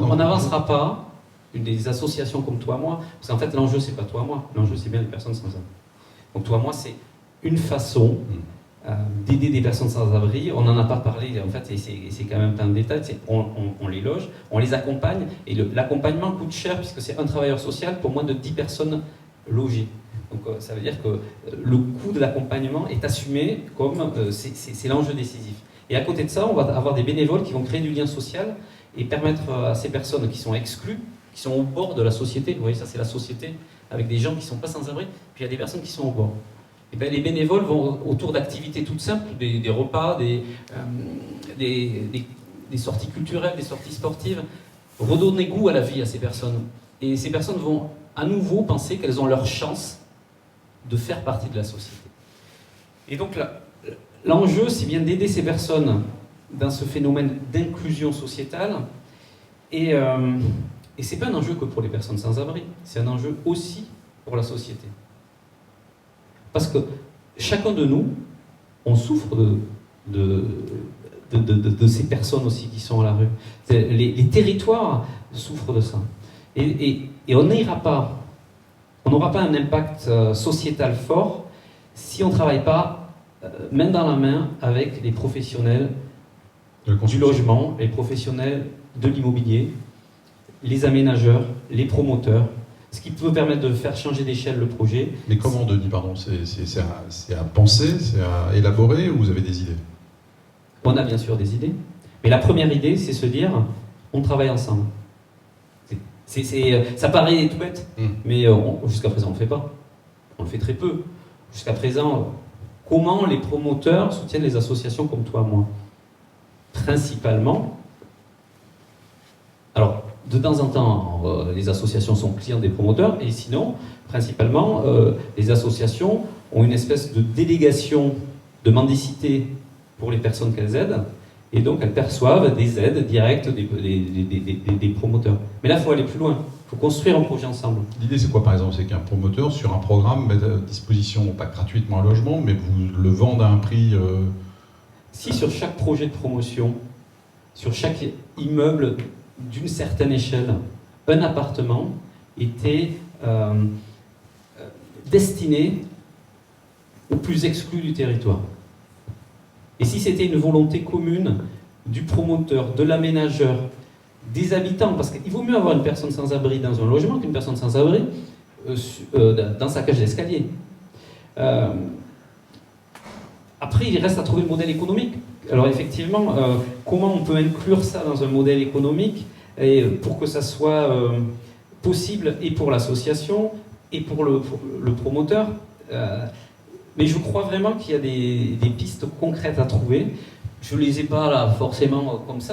on n'avancera pas, des associations comme Toi Moi, parce qu'en fait l'enjeu c'est pas Toi Moi, l'enjeu c'est bien les personnes sans abri. Donc Toi Moi c'est une façon d'aider des personnes sans abri. On n'en a pas parlé en fait, et c'est quand même plein de détails. On les loge, on les accompagne, et l'accompagnement coûte cher puisque c'est un travailleur social pour moins de 10 personnes logées. Donc ça veut dire que le coût de l'accompagnement est assumé comme c'est l'enjeu décisif. Et à côté de ça, on va avoir des bénévoles qui vont créer du lien social et permettre à ces personnes qui sont exclues, qui sont au bord de la société, vous voyez, ça c'est la société, avec des gens qui ne sont pas sans abri, puis il y a des personnes qui sont au bord. Et bien, les bénévoles vont autour d'activités toutes simples, des repas, des sorties culturelles, des sorties sportives, redonner goût à la vie à ces personnes. Et ces personnes vont à nouveau penser qu'elles ont leur chance de faire partie de la société. Et donc l'enjeu, c'est bien d'aider ces personnes dans ce phénomène d'inclusion sociétale. Et ce n'est pas un enjeu que pour les personnes sans abri, c'est un enjeu aussi pour la société. Parce que chacun de nous, on souffre de ces personnes aussi qui sont à la rue. Les territoires souffrent de ça. Et on n'ira pas, on n'aura pas un impact sociétal fort si on ne travaille pas main dans la main avec les professionnels du logement, les professionnels de l'immobilier, les aménageurs, les promoteurs, ce qui peut permettre de faire changer d'échelle le projet. Mais comment, Denis, pardon, c'est à penser, c'est à élaborer, ou vous avez des idées? On a bien sûr des idées, mais la première idée, c'est se dire, on travaille ensemble. Ça paraît tout bête, mais jusqu'à présent, on ne le fait pas. On le fait très peu. Jusqu'à présent, comment les promoteurs soutiennent les associations comme Toi Moi? Principalement, alors, de temps en temps, les associations sont clients des promoteurs, et sinon, principalement, les associations ont une espèce de délégation de mendicité pour les personnes qu'elles aident, et donc elles perçoivent des aides directes des promoteurs. Mais là, il faut aller plus loin, il faut construire un projet ensemble. L'idée, c'est quoi, par exemple? C'est qu'un promoteur, sur un programme, mette à disposition, pas gratuitement un logement, mais vous le vende à un prix... Si sur chaque projet de promotion, sur chaque immeuble d'une certaine échelle, un appartement était destiné aux plus exclus du territoire. Et si c'était une volonté commune du promoteur, de l'aménageur, des habitants, parce qu'il vaut mieux avoir une personne sans abri dans un logement qu'une personne sans abri dans sa cage d'escalier. Après, il reste à trouver le modèle économique. Alors effectivement, comment on peut inclure ça dans un modèle économique et pour que ça soit possible et pour l'association et pour le promoteur. Mais je crois vraiment qu'il y a des pistes concrètes à trouver. Je ne les ai pas là forcément comme ça.